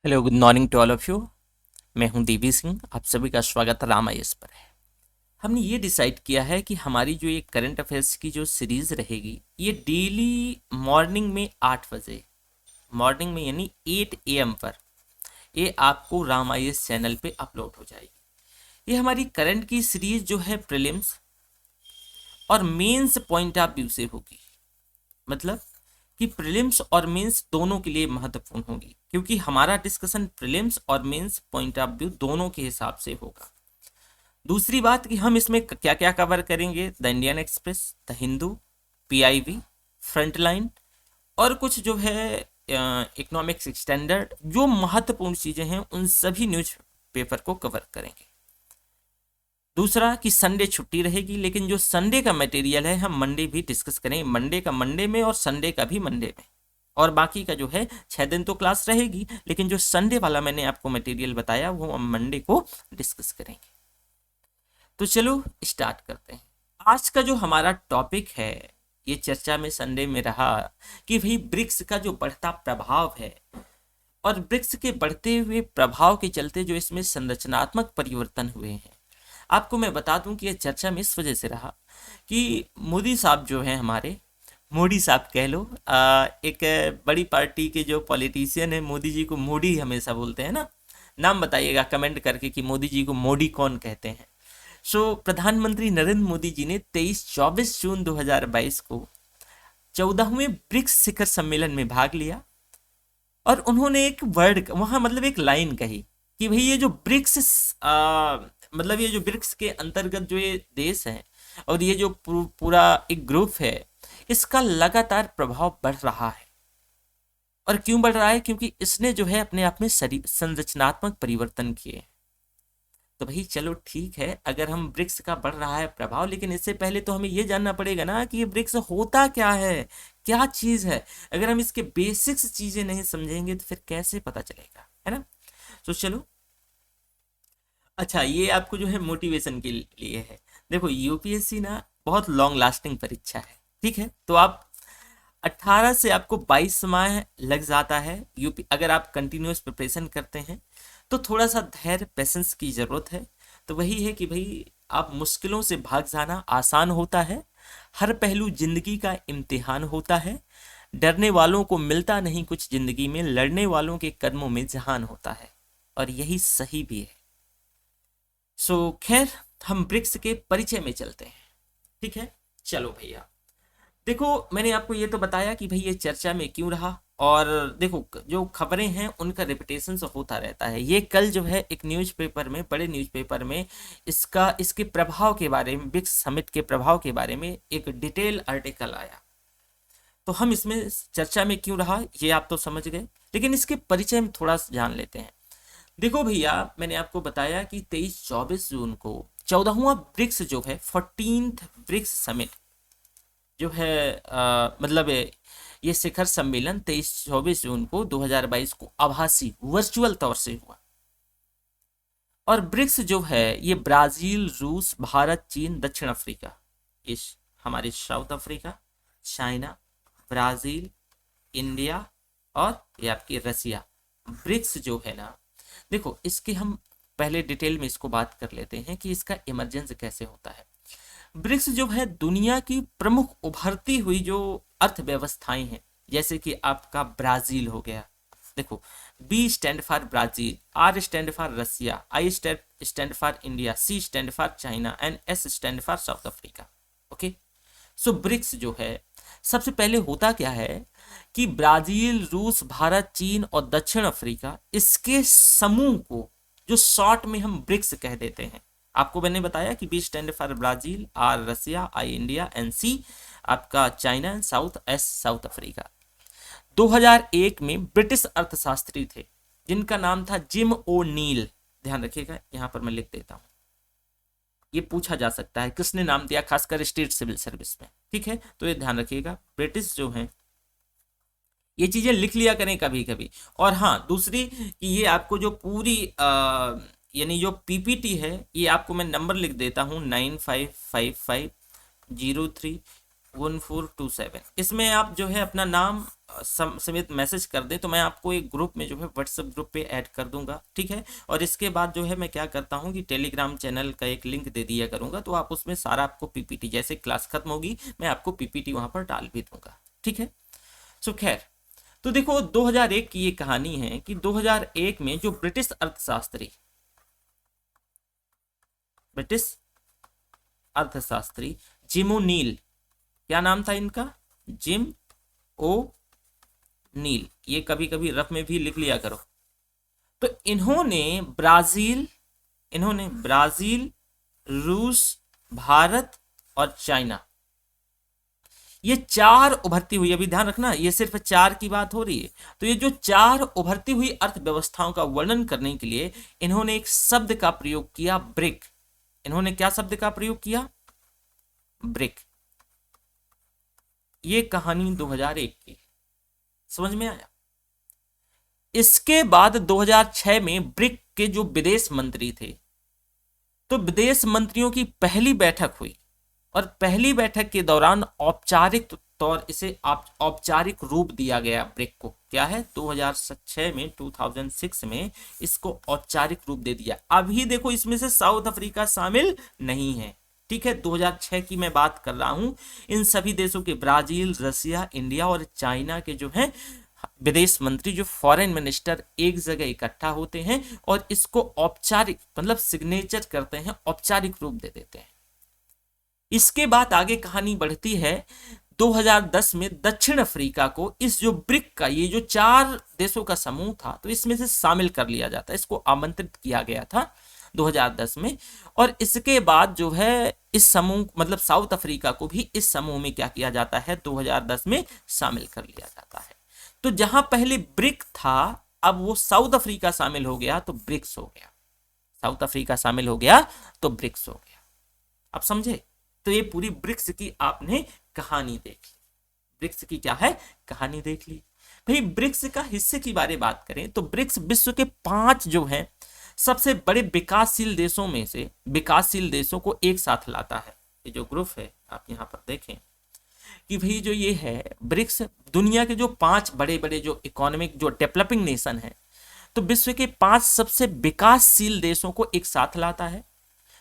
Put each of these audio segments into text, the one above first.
Hello, good morning to all of you. मैं हूं देवी सिंह। आप सभी का स्वागत राम आईएएस पर है। हमने ये डिसाइड किया है कि हमारी जो ये करंट अफेयर्स की जो सीरीज रहेगी, ये डेली मॉर्निंग में 8 बजे, मॉर्निंग में यानी 8 AM पर ये आपको राम आईएएस चैनल पे अपलोड हो जाएगी। ये हमारी करंट की सीरीज जो है प्रीलिम्स और मेंस पॉइंट ऑफ व्यू से होगी। मतलब कि प्रीलिम्स और मेंस दोनों के लिए महत्वपूर्ण होगी, क्योंकि हमारा डिस्कशन प्रीलिम्स और मेंस पॉइंट ऑफ व्यू दोनों के हिसाब से होगा। दूसरी बात कि हम इसमें क्या क्या कवर करेंगे, the Indian express, the Hindu, PIB, frontline और कुछ जो है इकोनॉमिक्स स्टैंडर्ड, जो महत्वपूर्ण चीज़ें हैं उन सभी न्यूज पेपर को कवर करेंगे। दूसरा कि संडे छुट्टी रहेगी, लेकिन जो संडे का मटेरियल है हम मंडे भी डिस्कस करेंगे। मंडे का मंडे में और संडे का भी मंडे में, और बाकी का जो है 6 दिन तो क्लास रहेगी, लेकिन जो संडे वाला मैंने आपको मटेरियल बताया वो हम मंडे को डिस्कस करेंगे। तो चलो स्टार्ट करते हैं। आज का जो हमारा टॉपिक है, ये चर्चा में संडे में रहा कि भाई ब्रिक्स का जो बढ़ता प्रभाव है और ब्रिक्स के बढ़ते हुए प्रभाव के चलते जो इसमें संरचनात्मक परिवर्तन हुए हैं। आपको मैं बता दूं कि यह चर्चा में इस वजह से रहा कि मोदी साहब जो हैं हमारे, मोदी साहब कह लो, एक बड़ी पार्टी के जो पॉलिटिशियन है, मोदी जी को मोदी हमेशा बोलते हैं ना। नाम बताइएगा कमेंट करके कि मोदी जी को मोदी कौन कहते हैं। प्रधानमंत्री नरेंद्र मोदी जी ने 23-24 जून 2022 को 14वें ब्रिक्स शिखर सम्मेलन में भाग लिया और उन्होंने एक वर्ड वहां, मतलब एक लाइन कही कि भाई ये जो ब्रिक्स, मतलब ये जो ब्रिक्स के अंतर्गत जो ये देश हैं और ये जो पूरा एक ग्रुप है, इसका लगातार प्रभाव बढ़ रहा है। और क्यों बढ़ रहा है? क्योंकि इसने जो है अपने आप में संरचनात्मक परिवर्तन किए। तो भाई चलो ठीक है, अगर हम ब्रिक्स का बढ़ रहा है प्रभाव, लेकिन इससे पहले तो हमें ये जानना पड़ेगा ना कि ये ब्रिक्स होता क्या है, क्या चीज है। अगर हम इसके बेसिक्स चीजें नहीं समझेंगे तो फिर कैसे पता चलेगा, है ना। तो चलो, अच्छा ये आपको जो है मोटिवेशन के लिए है। देखो यूपीएससी ना बहुत लॉन्ग लास्टिंग परीक्षा है, ठीक है। तो आप 18 से आपको 22 माह लग जाता है यूपी, अगर आप कंटिन्यूस प्रिपरेशन करते हैं तो थोड़ा सा धैर्य पेशेंस की ज़रूरत है। तो वही है कि भाई आप मुश्किलों से भाग जाना आसान होता है। हर पहलू जिंदगी का इम्तिहान होता है। डरने वालों को मिलता नहीं कुछ जिंदगी में, लड़ने वालों के कदमों में जहान होता है। और यही सही भी है। खैर, हम ब्रिक्स के परिचय में चलते हैं, ठीक है। चलो भैया, देखो मैंने आपको ये तो बताया कि भाई ये चर्चा में क्यों रहा। और देखो जो खबरें हैं उनका रिपीटेशन होता रहता है। ये कल जो है एक न्यूज़पेपर में, बड़े न्यूज़पेपर में इसके प्रभाव के बारे में, ब्रिक्स समिट के प्रभाव के बारे में एक डिटेल आर्टिकल आया। तो हम इसमें चर्चा में क्यों रहा ये आप तो समझ गए, लेकिन इसके परिचय में थोड़ा सा जान लेते हैं। देखो भैया, मैंने आपको बताया कि 23-24 जून को 14वां ब्रिक्स जो है, 14th ब्रिक्स समिट जो है, मतलब ये शिखर सम्मेलन 23-24 जून को 2022 को आभासी वर्चुअल तौर से हुआ। और ब्रिक्स जो है ये ब्राजील, रूस, भारत, चीन, दक्षिण अफ्रीका, इस हमारे south Africa, China, Brazil, India और ये आपकी रसिया, ब्रिक्स जो है ना। देखो इसके हम पहले डिटेल में इसको बात कर लेते हैं कि इसका इमरजेंस कैसे होता है। ब्रिक्स जो है दुनिया की प्रमुख उभरती हुई जो अर्थव्यवस्थाएं हैं, जैसे कि आपका ब्राजील हो गया। देखो, B stand for Brazil, R stand for Russia, I stand for India, C stand for China and S stand for South Africa. Okay, BRICS जो है, सबसे पहले होता क्या है कि ब्राजील, रूस, भारत, चीन और दक्षिण अफ्रीका, इसके समूह को जो शॉर्ट में हम ब्रिक्स कह देते हैं। आपको मैंने बताया कि B stand for Brazil, R Russia, I India and C आपका China and South, S South Africa. 2001 में ब्रिटिश अर्थशास्त्री थे जिनका नाम था जिम ओ नील। ध्यान रखिएगा, यहां पर मैं लिख देता हूं, ये पूछा जा सकता है किसने नाम दिया, खासकर स्टेट सिविल सर्विस में, ठीक है। तो ये ध्यान रखिएगा, ब्रिटिश जो है, ये चीजें लिख लिया करें कभी कभी। और हाँ, दूसरी कि ये आपको जो पूरी यानी जो पीपीटी है, ये आपको मैं नंबर लिख देता हूँ 955503 1427। इसमें आप जो है अपना नाम समेत मैसेज कर दें तो मैं आपको एक ग्रुप में जो है व्हाट्सएप ग्रुप पे ऐड कर दूंगा, ठीक है। और इसके बाद जो है मैं क्या करता हूँ कि टेलीग्राम चैनल का एक लिंक दे दिया करूंगा, तो आप उसमें सारा आपको पीपीटी, जैसे क्लास खत्म होगी मैं आपको पीपीटी वहां पर डाल भी दूंगा, ठीक है। सो खैर, तो देखो 2001 की ये कहानी है कि 2001 में जो ब्रिटिश अर्थशास्त्री जिम ओ'नील, क्या नाम था इनका, जिम ओ नील, ये कभी कभी रफ में भी लिख लिया करो। तो इन्होंने ब्राजील, रूस, भारत और चाइना, ये चार उभरती हुई, अभी ध्यान रखना ये सिर्फ चार की बात हो रही है, तो ये जो चार उभरती हुई अर्थव्यवस्थाओं का वर्णन करने के लिए इन्होंने एक शब्द का प्रयोग किया, ब्रिक। इन्होंने क्या शब्द का प्रयोग किया, ब्रिक। ये कहानी 2001 की, समझ में आया। इसके बाद 2006 में ब्रिक के जो विदेश मंत्री थे, तो विदेश मंत्रियों की पहली बैठक हुई और पहली बैठक के दौरान औपचारिक तौर इसे औपचारिक रूप दिया गया ब्रिक को। क्या है, 2006 में 2006 में इसको औपचारिक रूप दे दिया। अभी देखो इसमें से साउथ अफ्रीका शामिल नहीं है, ठीक है। 2006 की मैं बात कर रहा हूं। इन सभी देशों के ब्राजील, रसिया, इंडिया और चाइना के जो है विदेश मंत्री, जो फॉरेन मिनिस्टर एक जगह इकट्ठा होते हैं और इसको औपचारिक मतलब सिग्नेचर करते हैं, औपचारिक रूप दे देते हैं। इसके बाद आगे कहानी बढ़ती है। 2010 में दक्षिण अफ्रीका को इस जो ब्रिक का ये जो चार देशों का समूह था, तो इसमें से शामिल कर लिया जाता है, इसको आमंत्रित किया गया था 2010 में। और इसके बाद जो है इस समूह मतलब साउथ अफ्रीका को भी इस समूह में क्या किया जाता है, 2010 में शामिल कर लिया जाता है। तो जहां पहले ब्रिक था, अब वो साउथ अफ्रीका शामिल हो गया तो ब्रिक्स हो गया, साउथ अफ्रीका शामिल हो गया तो ब्रिक्स हो गया। आप समझे? तो ये पूरी ब्रिक्स की आपने कहानी देख ली। ब्रिक्स की क्या है, कहानी देख ली। भाई ब्रिक्स का हिस्से की बारे बात करें तो ब्रिक्स विश्व के 5 जो है सबसे बड़े विकासशील देशों में से विकासशील देशों को एक साथ लाता है। ये जो ग्रुप है आप यहाँ पर देखें कि भाई जो ये है ब्रिक्स, दुनिया के जो 5 बड़े बड़े जो इकोनॉमिक जो डेवलपिंग नेशन है, तो विश्व के 5 सबसे विकासशील देशों को एक साथ लाता है,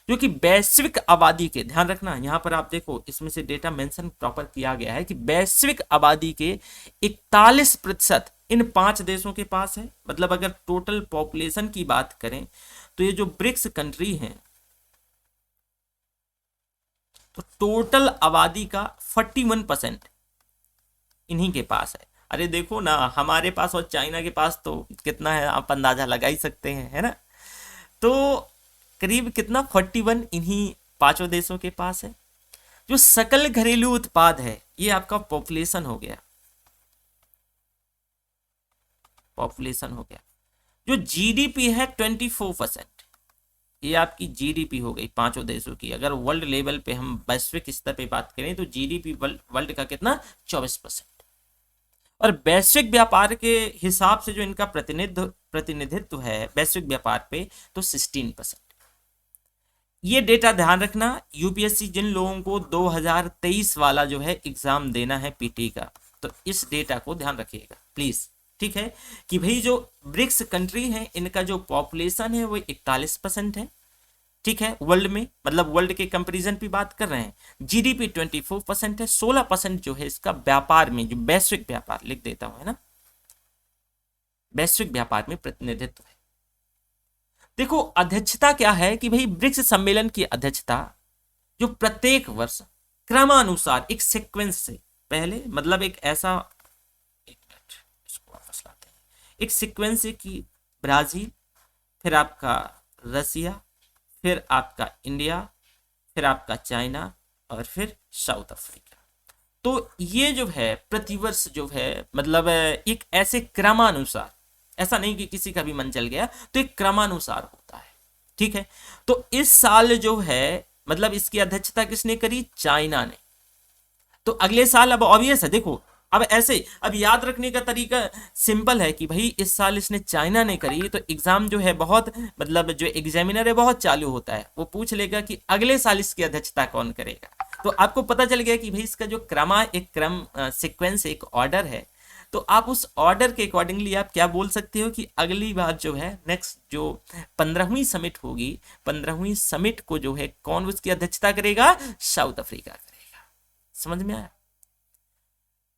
जो कि वैश्विक आबादी के, ध्यान रखना यहां पर आप देखो इसमें से डेटा मेंशन प्रॉपर किया गया है कि वैश्विक आबादी के 41% इन 5 देशों के पास है। मतलब अगर टोटल पॉपुलेशन की बात करें तो ये जो ब्रिक्स कंट्री हैं, तो टोटल आबादी का 41% इन्हीं के पास है। अरे देखो ना, हमारे पास और चाइना के पास तो कितना है आप अंदाजा लगा ही सकते हैं, है ना। तो करीब कितना, 41 इन्हीं 5 देशों के पास है। जो सकल घरेलू उत्पाद है ये आपका पॉपुलेशन हो गया, पॉपुलेशन हो गया। जो जीडीपी है 24%, ये आपकी जीडीपी हो गई 5 देशों की। अगर वर्ल्ड लेवल पे हम वैश्विक स्तर पे बात करें तो जीडीपी वर्ल्ड का कितना, 24%। और वैश्विक व्यापार के हिसाब से जो इनका प्रतिनिधित्व है वैश्विक व्यापार पे, तो 16%। ये डेटा ध्यान रखना, यूपीएससी जिन लोगों को 2023 वाला जो है एग्जाम देना है पीटी का, तो इस डेटा को ध्यान रखिएगा प्लीज, ठीक है। कि भाई जो ब्रिक्स कंट्री है इनका जो पॉपुलेशन है वो 41% है, ठीक है, वर्ल्ड में, मतलब वर्ल्ड के कंपैरिजन पे बात कर रहे हैं। जीडीपी 24% है, 16% जो है इसका व्यापार में, जो वैश्विक व्यापार लिख देता हूं, है ना, वैश्विक व्यापार में प्रतिनिधित्व है। देखो अध्यक्षता क्या है कि भाई ब्रिक्स सम्मेलन की अध्यक्षता जो प्रत्येक वर्ष क्रमानुसार एक सीक्वेंस से पहले, मतलब एक ऐसा, एक मिनट इसको वापस लाते हैं, एक सीक्वेंस से कि ब्राजील, फिर आपका रसिया, फिर आपका इंडिया, फिर आपका चाइना और फिर साउथ अफ्रीका। तो ये जो है प्रतिवर्ष जो है मतलब एक ऐसे क्रमानुसार, ऐसा नहीं कि किसी का भी मन चल गया, तो एक क्रमानुसार होता है, ठीक है। तो इस साल जो है मतलब इसकी अध्यक्षता किसने करी, चाइना ने। तो अगले साल, अब ऑब्वियस है, देखो अब ऐसे, अब याद रखने का तरीका सिंपल है कि भाई इस साल इसने चाइना ने करी, तो एग्जाम जो है बहुत, मतलब जो एग्जामिनर है बहुत चालू होता है, वो पूछ लेगा कि अगले साल इसकी अध्यक्षता कौन करेगा। तो आपको पता चल गया कि भाई इसका जो एक क्रम सीक्वेंस एक ऑर्डर है। तो आप उस ऑर्डर के अकॉर्डिंगली आप क्या बोल सकते हो कि अगली बार जो है नेक्स्ट जो 15वीं समिट होगी, 15वीं समिट को जो है कौन उसकी अध्यक्षता करेगा? साउथ अफ्रीका करेगा। समझ में आया?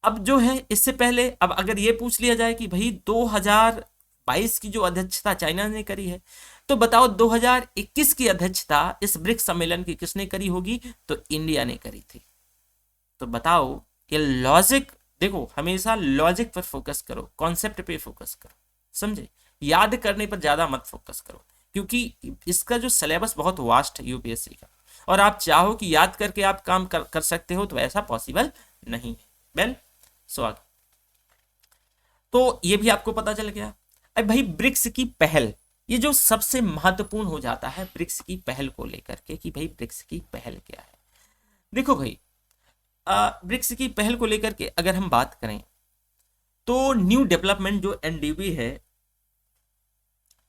अब जो है इससे पहले अब अगर ये पूछ लिया जाए कि भाई 2022 की जो अध्यक्षता चाइना ने करी है, तो बताओ 2021 की अध्यक्षता इस ब्रिक्स सम्मेलन की किसने करी होगी? तो इंडिया ने करी थी। तो बताओ ये लॉजिक, देखो हमेशा लॉजिक पर फोकस करो, कॉन्सेप्ट पे फोकस करो, समझे? याद करने पर ज्यादा मत फोकस करो, क्योंकि इसका जो सिलेबस बहुत वास्ट है यूपीएससी का, और आप चाहो कि याद करके आप काम कर सकते हो, तो ऐसा पॉसिबल नहीं है। वेल स्वागत। तो ये भी आपको पता चल गया। अब भाई ब्रिक्स की पहल, ये जो सबसे महत्वपूर्ण हो जाता है ब्रिक्स की पहल को लेकर के कि भाई ब्रिक्स की पहल क्या है। देखो भाई ब्रिक्स की पहल को लेकर के अगर हम बात करें तो न्यू डेवलपमेंट जो एनडीबी है,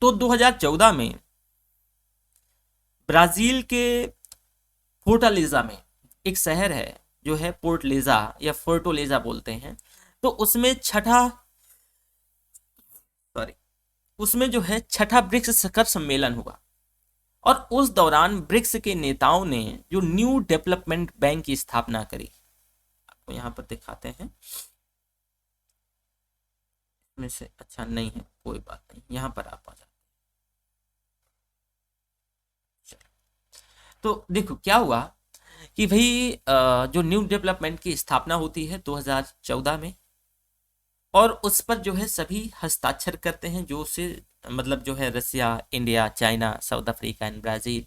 तो 2014 में ब्राजील के फोर्टालेजा में एक शहर है जो है पोर्टलेजा या फोर्टोलेजा बोलते हैं, तो उसमें उसमें जो है छठा ब्रिक्स शिखर सम्मेलन हुआ। और उस दौरान ब्रिक्स के नेताओं ने जो न्यू डेवलपमेंट बैंक की स्थापना करी, आपको यहां पर दिखाते हैं, इसमें से अच्छा नहीं है, कोई बात नहीं, यहां पर आप आ जाते। तो देखो क्या हुआ कि भाई जो न्यू डेवलपमेंट की स्थापना होती है 2014 में, और उस पर जो है सभी हस्ताक्षर करते हैं, जो से मतलब जो है Russia, India, China, South Africa and Brazil.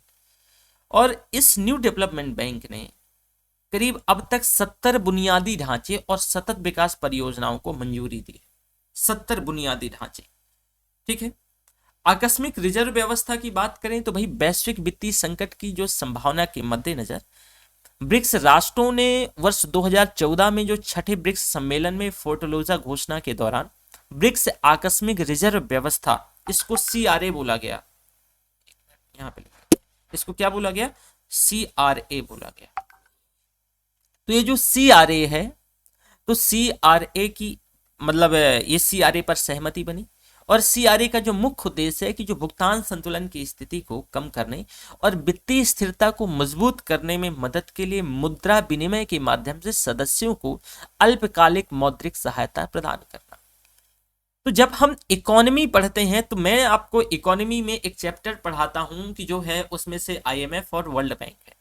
और इस न्यू डेवलपमेंट बैंक ने करीब अब तक 70 बुनियादी ढांचे और सतत विकास परियोजनाओं को मंजूरी दी। 70 बुनियादी ढांचे, ठीक है। आकस्मिक रिजर्व व्यवस्था की बात करें तो भाई वैश्विक वित्तीय संकट की जो संभावना के मद्देनजर ब्रिक्स राष्ट्रों ने वर्ष 2014 में जो छठे ब्रिक्स सम्मेलन में फोर्टलोजा घोषणा के दौरान ब्रिक्स आकस्मिक रिजर्व व्यवस्था, इसको सीआरए बोला गया, यहां पे इसको क्या बोला गया? सीआरए बोला गया। तो ये जो सीआरए है, तो सीआरए की मतलब ये सीआरए पर सहमति बनी, और सीआरए का जो मुख्य उद्देश्य है कि जो भुगतान संतुलन की स्थिति को कम करने और वित्तीय स्थिरता को मजबूत करने में मदद के लिए मुद्रा विनिमय के माध्यम से सदस्यों को अल्पकालिक मौद्रिक सहायता प्रदान करना। तो जब हम इकोनॉमी पढ़ते हैं तो मैं आपको इकोनॉमी में एक चैप्टर पढ़ाता हूं कि जो है उसमें से आईएमएफ और वर्ल्ड बैंक है,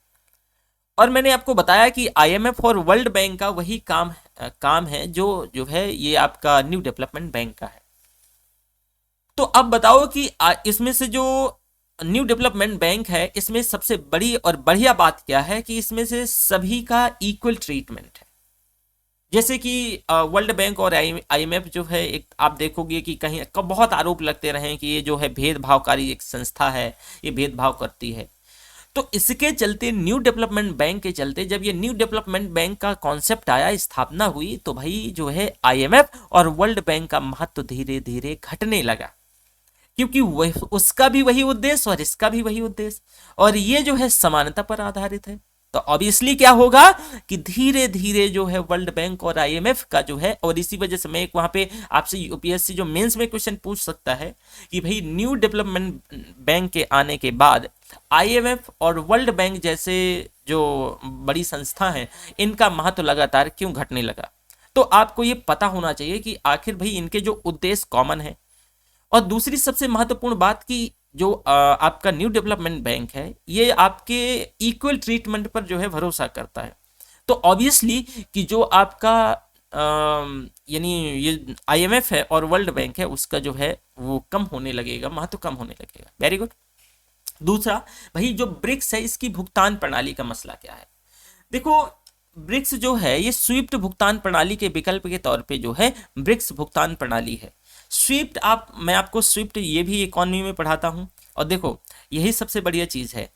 और मैंने आपको बताया कि आईएमएफ और वर्ल्ड बैंक का वही काम है जो है ये आपका न्यू डेवलपमेंट बैंक का है। तो अब बताओ कि इसमें से जो न्यू डेवलपमेंट बैंक है, इसमें सबसे बड़ी और बढ़िया बात क्या है कि इसमें से सभी का इक्वल ट्रीटमेंट है। जैसे कि वर्ल्ड बैंक और आईएमएफ जो है, एक आप देखोगे कि कहीं बहुत आरोप लगते रहे कि ये जो है भेदभावकारी एक संस्था है, ये भेदभाव करती है। तो इसके चलते न्यू डेवलपमेंट बैंक के चलते जब ये न्यू डेवलपमेंट बैंक का कॉन्सेप्ट आया, स्थापना हुई, तो भाई जो है आईएमएफ और वर्ल्ड बैंक का महत्व धीरे धीरे घटने लगा, क्योंकि उसका भी वही उद्देश्य और इसका भी वही उद्देश्य, और ये जो है समानता पर आधारित है। तो ऑब्वियसली क्या होगा कि धीरे धीरे जो है वर्ल्ड बैंक और आईएमएफ का जो है, और इसी वजह से मैं एक वहां पे आपसे यूपीएससी जो मेंस में क्वेश्चन पूछ सकता है कि भाई न्यू डेवलपमेंट बैंक के आने के बाद आईएमएफ और वर्ल्ड बैंक जैसे जो बड़ी संस्था है, इनका महत्व लगातार क्यों घटने लगा। तो आपको ये पता होना चाहिए कि आखिर भाई इनके जो उद्देश्य कॉमन है। और दूसरी सबसे महत्वपूर्ण बात कि जो आपका न्यू डेवलपमेंट बैंक है, ये आपके इक्वल ट्रीटमेंट पर जो है भरोसा करता है। तो ऑब्वियसली कि जो आपका यानी ये आईएमएफ है और वर्ल्ड बैंक है, उसका जो है वो कम होने लगेगा, महत्व कम होने लगेगा। Very good. दूसरा भाई जो ब्रिक्स है, इसकी भुगतान प्रणाली का मसला क्या है। देखो ब्रिक्स जो है ये स्विफ्ट भुगतान प्रणाली के विकल्प के तौर पे जो है ब्रिक्स भुगतान प्रणाली है। स्विफ्ट मैं आपको स्विफ्ट ये भी इकोनॉमी में पढ़ाता हूं। और देखो यही सबसे बढ़िया चीज है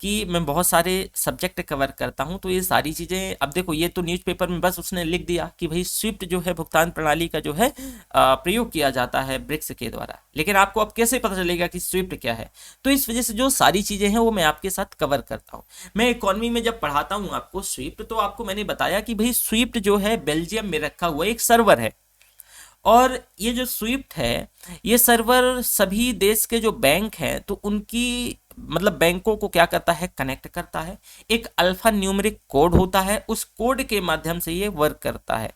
कि मैं बहुत सारे सब्जेक्ट कवर करता हूं, तो ये सारी चीज़ें, अब देखो ये तो न्यूज़पेपर में बस उसने लिख दिया कि भाई स्विफ्ट जो है भुगतान प्रणाली का जो है प्रयोग किया जाता है ब्रिक्स के द्वारा, लेकिन आपको अब कैसे पता चलेगा कि स्विफ्ट क्या है? तो इस वजह से जो सारी चीज़ें हैं वो मैं आपके साथ कवर करता हूँ। मैं इकोनॉमी में जब पढ़ाता हूँ आपको स्विफ्ट, तो आपको मैंने बताया कि भाई स्विफ्ट जो है बेल्जियम में रखा हुआ एक सर्वर है, और ये जो स्विफ्ट है ये सर्वर सभी देश के जो बैंक हैं तो उनकी मतलब बैंकों को क्या करता है, कनेक्ट करता है। एक अल्फा न्यूमेरिक कोड होता है, उस कोड के माध्यम से ये वर्क करता है।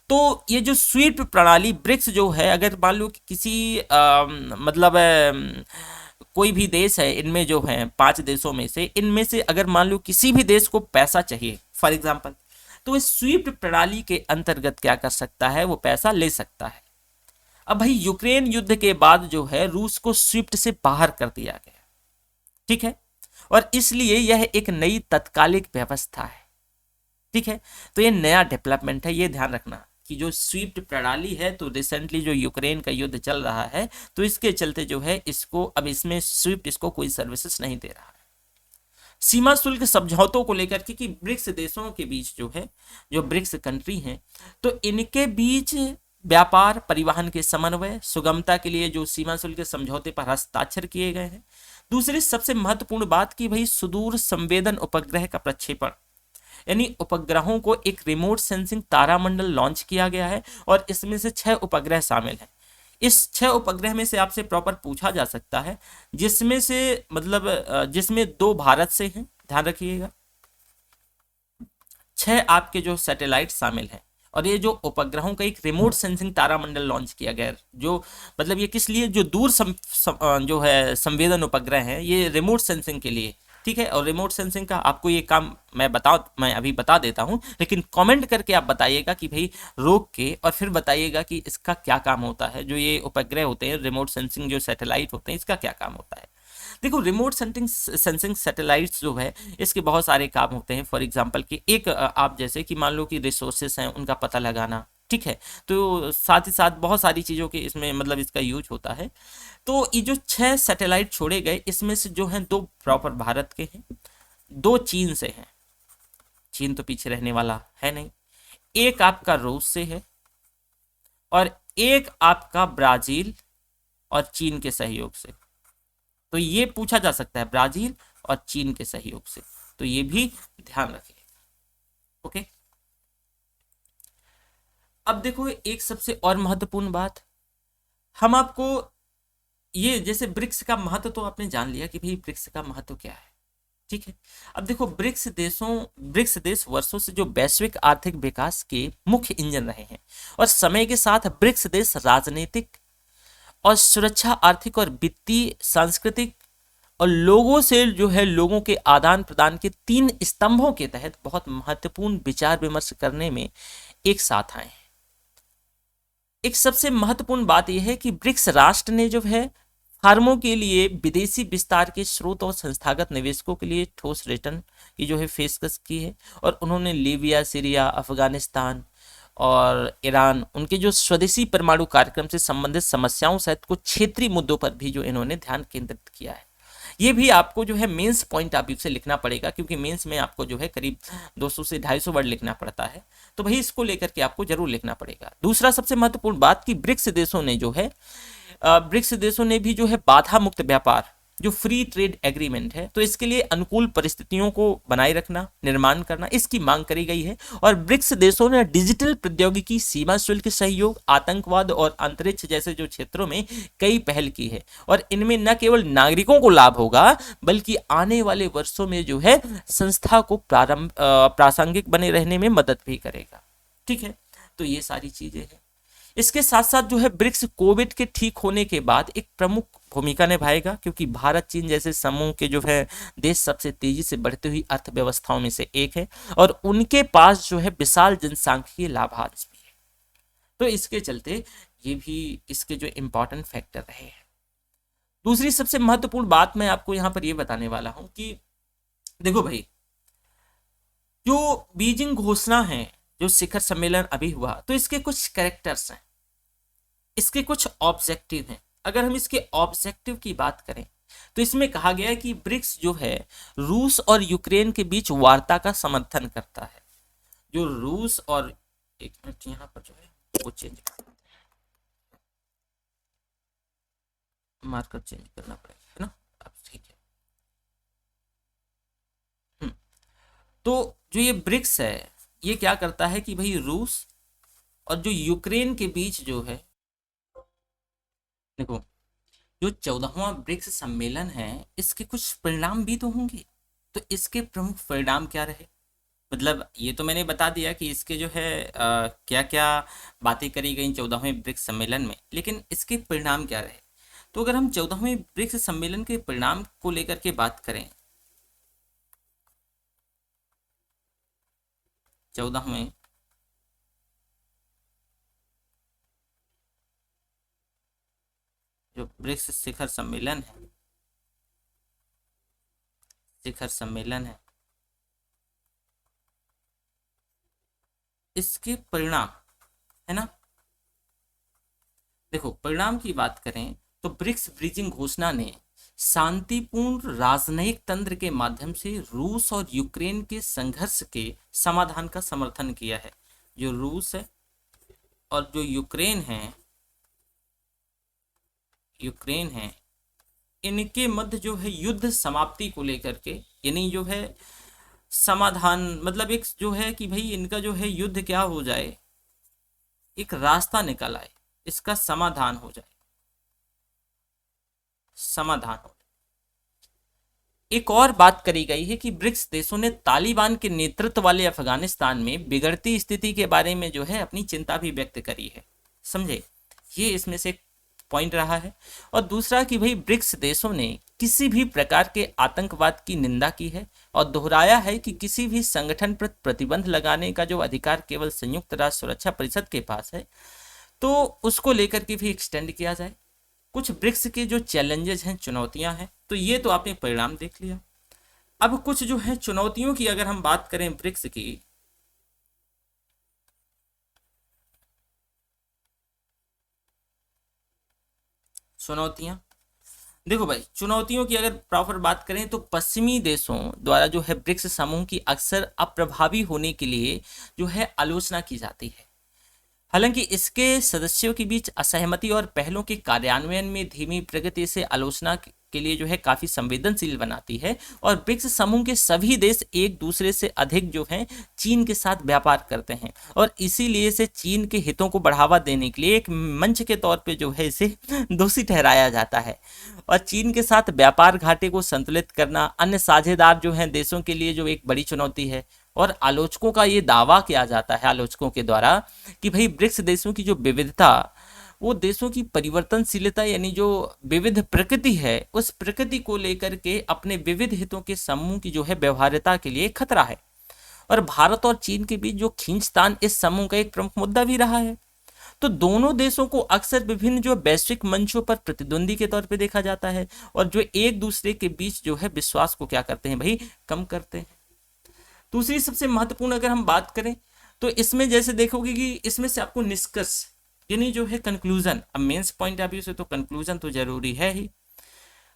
तो ये जो स्विफ्ट प्रणाली ब्रिक्स जो है, अगर मान लो कि किसी मतलब कोई भी देश है, इनमें जो है 5 देशों में से, इनमें से अगर मान लो किसी भी देश को पैसा चाहिए फॉर एग्जांपल, तो इस स्विफ्ट प्रणाली के अंतर्गत क्या कर सकता है, वो पैसा ले सकता है। अब भाई यूक्रेन युद्ध के बाद जो है रूस को स्विफ्ट से बाहर कर दिया गया, ठीक है, और इसलिए यह एक नई तत्कालिक व्यवस्था है, ठीक है। तो ये नया डेवलपमेंट है, ये ध्यान रखना कि जो स्विफ्ट प्रणाली है, तो रिसेंटली जो यूक्रेन का युद्ध चल रहा है, तो इसके चलते जो है इसको अब इसमें स्विफ्ट इसको कोई सर्विसेज नहीं दे रहा है। सीमा शुल्क समझौतों को लेकर के कि ब्रिक्स देशों के बीच जो है, जो ब्रिक्स कंट्री हैं, तो इनके बीच व्यापार परिवहन के समन्वय सुगमता के लिए जो सीमा शुल्क समझौते पर हस्ताक्षर किए गए हैं। दूसरी सबसे महत्वपूर्ण बात कि भाई सुदूर संवेदन उपग्रह का प्रक्षेपण, यानी उपग्रहों को एक रिमोट सेंसिंग तारामंडल लॉन्च किया गया है, और इसमें से 6 उपग्रह शामिल हैं। इस 6 उपग्रह में से आपसे प्रॉपर पूछा जा सकता है, जिसमें से मतलब जिसमें 2 भारत से हैं, ध्यान रखिएगा। 6 आपके जो सैटेलाइट शामिल हैं, और ये जो उपग्रहों का एक रिमोट सेंसिंग तारामंडल लॉन्च किया गया है, जो मतलब ये किस लिए, जो दूर जो है संवेदन उपग्रह हैं, ये रिमोट सेंसिंग के लिए, ठीक है। और रिमोट सेंसिंग का आपको ये काम मैं अभी बता देता हूं, लेकिन कमेंट करके आप बताइएगा कि भाई रोक के, और फिर बताइएगा कि इसका क्या काम होता है, जो ये उपग्रह होते हैं रिमोट सेंसिंग जो सैटेलाइट होते हैं, इसका क्या काम होता है। देखो रिमोट सेंसिंग सैटेलाइट्स जो है इसके बहुत सारे काम होते हैं। फॉर एग्जांपल कि एक आप जैसे कि मान लो कि रिसोर्सेस हैं उनका पता लगाना, ठीक है, तो साथ ही साथ बहुत सारी चीज़ों के इसमें मतलब इसका यूज होता है। तो ये जो 6 सैटेलाइट छोड़े गए, इसमें से जो हैं 2 प्रॉपर भारत के हैं, 2 चीन से हैं, चीन तो पीछे रहने वाला है नहीं, एक आपका रूस से है, और एक आपका ब्राजील और चीन के सहयोग से। तो ये पूछा जा सकता है ब्राजील और चीन के सहयोग से, तो ये भी ध्यान रखिए। ओके, अब देखो एक सबसे और महत्वपूर्ण बात, हम आपको ये जैसे ब्रिक्स का महत्व तो आपने जान लिया कि भाई ब्रिक्स का महत्व क्या है, ठीक है। अब देखो ब्रिक्स देश वर्षों से जो वैश्विक आर्थिक विकास के मुख्य इंजन रहे हैं, और समय के साथ ब्रिक्स देश राजनीतिक और सुरक्षा, आर्थिक और वित्तीय, सांस्कृतिक और लोगों से जो है लोगों के आदान प्रदान के 3 स्तंभों के तहत बहुत महत्वपूर्ण विचार विमर्श करने में एक साथ आए हैं। एक सबसे महत्वपूर्ण बात यह है कि ब्रिक्स राष्ट्र ने जो है फार्मों के लिए विदेशी विस्तार के स्रोत और संस्थागत निवेशकों के लिए ठोस रिटर्न की जो है पेशकश की है, और उन्होंने लीबिया, सीरिया, अफगानिस्तान और ईरान, उनके जो स्वदेशी परमाणु कार्यक्रम से संबंधित समस्याओं सहित कुछ क्षेत्रीय मुद्दों पर भी जो इन्होंने ध्यान केंद्रित किया है। ये भी आपको जो है मेंस पॉइंट ऑफ व्यू से लिखना पड़ेगा, क्योंकि मेंस में आपको जो है करीब 200 से 250 वर्ड लिखना पड़ता है, तो भाई इसको लेकर के आपको जरूर लिखना पड़ेगा। दूसरा सबसे महत्वपूर्ण बात कि ब्रिक्स देशों ने जो है ब्रिक्स देशों ने भी जो है बाधा मुक्त व्यापार, जो फ्री ट्रेड एग्रीमेंट है, तो इसके लिए अनुकूल परिस्थितियों को बनाए रखना, निर्माण करना, इसकी मांग करी गई है। और ब्रिक्स देशों ने डिजिटल प्रौद्योगिकी, सीमा शुल्क सहयोग, आतंकवाद और अंतरिक्ष जैसे जो क्षेत्रों में कई पहल की है, और इनमें न केवल नागरिकों को लाभ होगा बल्कि आने वाले वर्षों में जो है संस्था को प्रासंगिक बने रहने में मदद भी करेगा, ठीक है। तो ये सारी चीजें हैं। इसके साथ साथ जो है ब्रिक्स कोविड के ठीक होने के बाद एक प्रमुख भूमिका निभाएगा, क्योंकि भारत चीन जैसे समूह के जो है देश सबसे तेजी से बढ़ती हुई अर्थव्यवस्थाओं में से एक है, और उनके पास जो है विशाल जनसांख्यिकीय लाभांश भी है। तो इसके चलते ये भी इसके जो इम्पोर्टेंट फैक्टर रहे हैं। दूसरी सबसे महत्वपूर्ण बात मैं आपको यहाँ पर ये बताने वाला हूं कि देखो भाई, जो बीजिंग घोषणा है, जो शिखर सम्मेलन अभी हुआ, तो इसके कुछ कैरेक्टर्स हैं, इसके कुछ ऑब्जेक्टिव हैं। अगर हम इसके ऑब्जेक्टिव की बात करें तो इसमें कहा गया है कि ब्रिक्स जो है रूस और यूक्रेन के बीच वार्ता का समर्थन करता है। जो रूस और, एक मिनट यहाँ पर जो है वो चेंज, मार्कर चेंज करना पड़ेगा, है ना। अब ठीक है। तो जो ये ब्रिक्स है ये क्या करता है कि भाई रूस और जो यूक्रेन के बीच जो है, देखो जो 14वां ब्रिक्स सम्मेलन है इसके कुछ परिणाम भी तो होंगे। तो इसके प्रमुख परिणाम क्या रहे, मतलब ये तो मैंने बता दिया कि इसके जो है क्या क्या बातें करी गई 14वें ब्रिक्स सम्मेलन में, लेकिन इसके परिणाम क्या रहे। तो अगर हम 14वें ब्रिक्स सम्मेलन के परिणाम को लेकर के बात करें, 14वें जो ब्रिक्स शिखर सम्मेलन है, शिखर सम्मेलन है, इसके परिणाम, है ना। देखो परिणाम की बात करें तो ब्रिक्स ब्रिजिंग घोषणा ने शांतिपूर्ण राजनयिक तंत्र के माध्यम से रूस और यूक्रेन के संघर्ष के समाधान का समर्थन किया है। जो रूस है और जो यूक्रेन है इनके मध्य जो है युद्ध समाप्ति को लेकर के, यानी जो है समाधान, मतलब एक जो है कि भाई इनका जो है युद्ध क्या हो जाए, एक रास्ता निकल आए, इसका समाधान हो जाए, समाधान हो। एक और बात करी गई है कि ब्रिक्स देशों ने तालिबान के नेतृत्व वाले अफगानिस्तान में बिगड़ती स्थिति के बारे में जो है अपनी चिंता भी व्यक्त करी है, समझे। ये इसमें से पॉइंट रहा है। और दूसरा कि भाई ब्रिक्स देशों ने किसी भी प्रकार के आतंकवाद की निंदा की है और दोहराया है कि किसी भी संगठन पर प्रतिबंध लगाने का जो अधिकार केवल संयुक्त राष्ट्र सुरक्षा परिषद के पास है, तो उसको लेकर के भी एक्सटेंड किया जाए। कुछ ब्रिक्स के जो चैलेंजेस हैं, चुनौतियां हैं, तो ये तो आपने परिणाम देख लिया। अब कुछ जो है चुनौतियों की अगर हम बात करें ब्रिक्स की, चुनौतियां, देखो भाई चुनौतियों की अगर प्रॉपर बात करें तो पश्चिमी देशों द्वारा जो है ब्रिक्स समूह की अक्सर अप्रभावी होने के लिए जो है आलोचना की जाती है। हालांकि इसके सदस्यों के बीच असहमति और पहलों के कार्यान्वयन में धीमी प्रगति से आलोचना के लिए जो है काफी संवेदनशील बनाती है। और ब्रिक्स समूह के सभी देश एक दूसरे से अधिक जो है चीन के साथ व्यापार करते हैं और इसीलिए इसे चीन के हितों को बढ़ावा देने के लिए एक मंच के तौर पे जो है इसे दोषी ठहराया जाता है। और चीन के साथ व्यापार घाटे को संतुलित करना अन्य साझेदार जो हैं देशों के लिए जो एक बड़ी चुनौती है। और आलोचकों का ये दावा किया जाता है आलोचकों के द्वारा कि भाई ब्रिक्स देशों की जो विविधता, वो देशों की परिवर्तनशीलता, यानी जो विविध प्रकृति है उस प्रकृति को लेकर के अपने विविध हितों के समूह की जो है व्यवहार्यता के लिए खतरा है। और भारत और चीन के बीच जो खींचतान इस समूह का एक प्रमुख मुद्दा भी रहा है। तो दोनों देशों को अक्सर विभिन्न जो वैश्विक मंचों पर प्रतिद्वंदी के तौर पे देखा जाता है और जो एक दूसरे के बीच जो है विश्वास को क्या करते हैं भाई, कम करते हैं। दूसरी सबसे महत्वपूर्ण अगर हम बात करें तो इसमें जैसे देखोगे कि इसमें से आपको निष्कर्ष, यानी जो है कंक्लूजन, अब मेंस पॉइंट ऑफ व्यू से तो कंक्लूजन तो जरूरी है ही।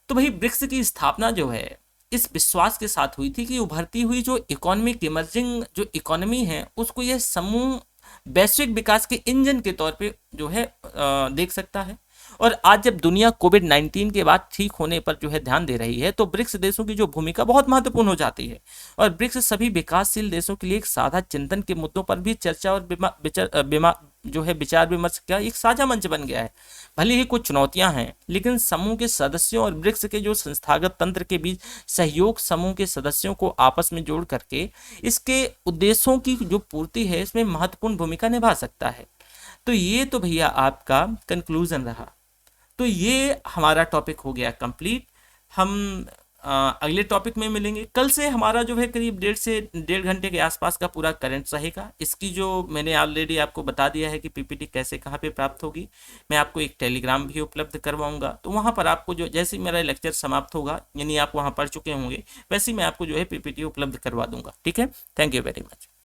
तो भाई ब्रिक्स की स्थापना जो है इस विश्वास के साथ हुई थी कि उभरती हुई जो इकोनॉमिक इमर्जिंग जो इकोनॉमी है उसको यह समूह वैश्विक विकास के इंजन के तौर पे जो है देख सकता है। और आज जब दुनिया कोविड-19 के बाद ठीक होने पर जो है ध्यान दे रही है तो ब्रिक्स देशों की जो भूमिका बहुत महत्वपूर्ण हो जाती है। और ब्रिक्स सभी विकासशील देशों के लिए एक साझा चिंतन के मुद्दों पर भी चर्चा और जो है विचार विमर्श का एक साझा मंच बन गया है। भले ही कुछ चुनौतियां हैं लेकिन समूह के सदस्यों और ब्रिक्स के जो संस्थागत तंत्र के बीच सहयोग समूह के सदस्यों को आपस में जोड़ करके इसके उद्देश्यों की जो पूर्ति है इसमें महत्वपूर्ण भूमिका निभा सकता है। तो ये तो भैया आपका कंक्लूजन रहा। तो ये हमारा टॉपिक हो गया कंप्लीट। हम अगले टॉपिक में मिलेंगे। कल से हमारा जो है करीब 1.5 से 1.5 घंटे के आसपास का पूरा करंट रहेगा। इसकी जो मैंने ऑलरेडी आपको बता दिया है कि पीपीटी कैसे कहाँ पे प्राप्त होगी, मैं आपको एक टेलीग्राम भी उपलब्ध करवाऊंगा। तो वहाँ पर आपको जो जैसे ही मेरा लेक्चर समाप्त होगा, यानी आप वहाँ पढ़ चुके होंगे, वैसे ही मैं आपको जो है पीपीटी उपलब्ध करवा दूंगा। ठीक है, थैंक यू वेरी मच।